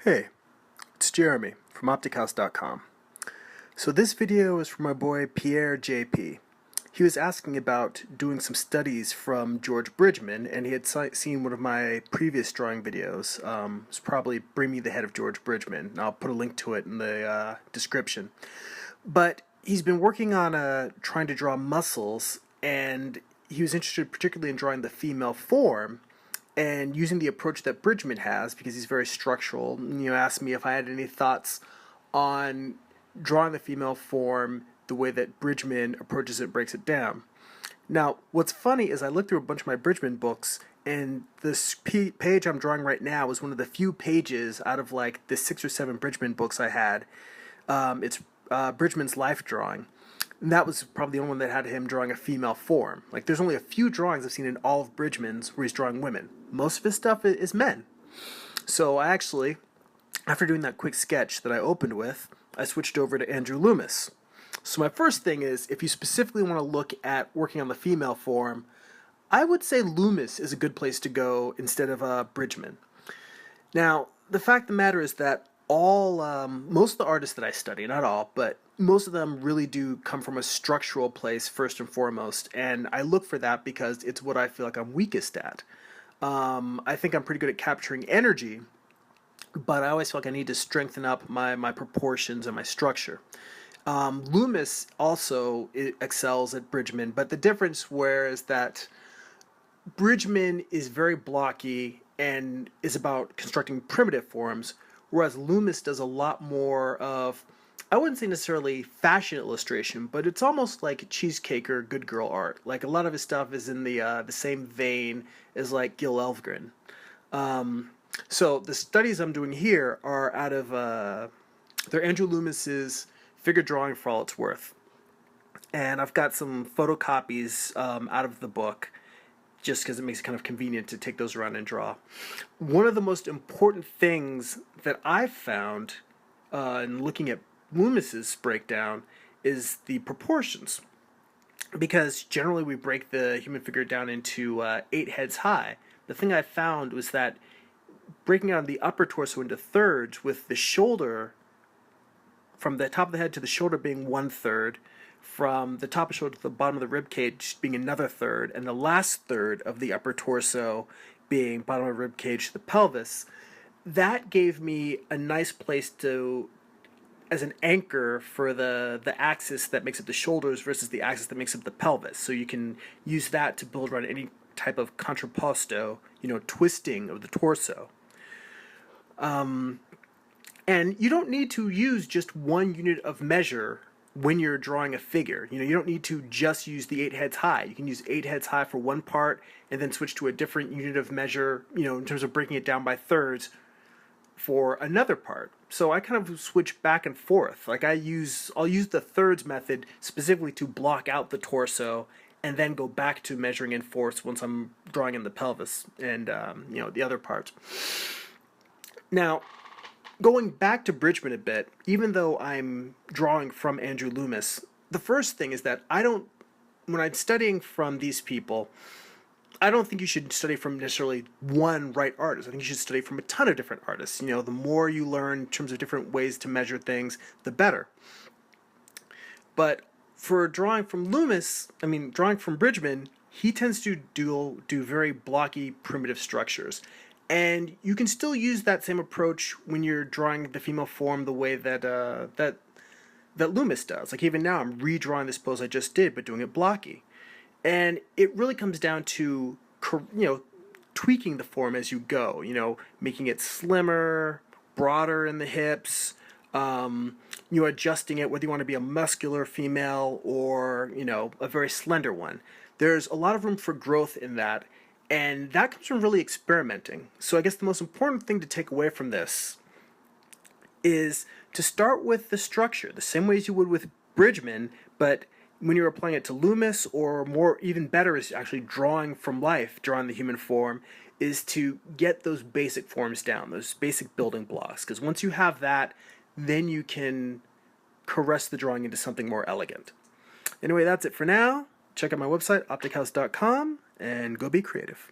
Hey, it's Jeremy from OpticHouse.com. So this video is from my boy Pierre JP. He was asking about doing some studies from George Bridgman, and he had seen one of my previous drawing videos. It's probably Bring Me the Head of George Bridgman, and I'll put a link to it in the description. But he's been working on trying to draw muscles, and he was interested particularly in drawing the female form, and using the approach that Bridgman has, because he's very structural. Asked me if I had any thoughts on drawing the female form the way that Bridgman approaches it, breaks it down. Now, what's funny is I looked through a bunch of my Bridgman books, and this page I'm drawing right now is one of the few pages out of like the 6 or 7 Bridgman books I had. It's Bridgman's life drawing. And that was probably the only one that had him drawing a female form. Like, there's only a few drawings I've seen in all of Bridgman's where he's drawing women. Most of his stuff is men. So I actually, after doing that quick sketch that I opened with, I switched over to Andrew Loomis. So my first thing is, if you specifically want to look at working on the female form, I would say Loomis is a good place to go instead of Bridgman. Now, the fact of the matter is that most of the artists that I study, not all, but most of them really do come from a structural place first and foremost, and I look for that because it's what I feel like I'm weakest at. I think I'm pretty good at capturing energy, but I always feel like I need to strengthen up my proportions and my structure. Loomis also excels at Bridgman, but the difference is that Bridgman is very blocky and is about constructing primitive forms, whereas Loomis does a lot more of, I wouldn't say necessarily fashion illustration, but it's almost like cheesecake or good girl art. Like, a lot of his stuff is in the same vein as like Gil Elvgren. So the studies I'm doing here are out of they're Andrew Loomis's figure drawing for all it's worth, and I've got some photocopies out of the book, just because it makes it kind of convenient to take those around and draw. One of the most important things that I've found in looking at Loomis's breakdown is the proportions, because generally we break the human figure down into 8 heads high. The thing I found was that breaking out the upper torso into thirds, with the shoulder from the top of the head to the shoulder being 1/3, from the top of the shoulder to the bottom of the rib cage being another third, and the last third of the upper torso being bottom of the rib cage to the pelvis, that gave me a nice place as an anchor for the axis that makes up the shoulders versus the axis that makes up the pelvis. So you can use that to build around any type of contrapposto, twisting of the torso. And you don't need to use just one unit of measure when you're drawing a figure. You don't need to just use the 8 heads high. You can use 8 heads high for one part and then switch to a different unit of measure, in terms of breaking it down by thirds for another part. So I kind of switch back and forth. Like, I'll use the thirds method specifically to block out the torso, and then go back to measuring in fourths once I'm drawing in the pelvis and the other parts. Now, going back to Bridgman a bit, even though I'm drawing from Andrew Loomis, the first thing is that when I'm studying from these people, I don't think you should study from necessarily one right artist. I think you should study from a ton of different artists. The more you learn in terms of different ways to measure things, the better. But for drawing from Bridgman, he tends to do very blocky, primitive structures. And you can still use that same approach when you're drawing the female form the way that Loomis does. Like, even now I'm redrawing this pose I just did, but doing it blocky. And it really comes down to, tweaking the form as you go, making it slimmer, broader in the hips, adjusting it, whether you want to be a muscular female or, a very slender one. There's a lot of room for growth in that, and that comes from really experimenting. So I guess the most important thing to take away from this is to start with the structure, the same way as you would with Bridgman, but when you're applying it to Loomis, or more, even better, is actually drawing from life, drawing the human form, is to get those basic forms down, those basic building blocks. Because once you have that, then you can caress the drawing into something more elegant. Anyway, that's it for now. Check out my website, optichouse.com, and go be creative.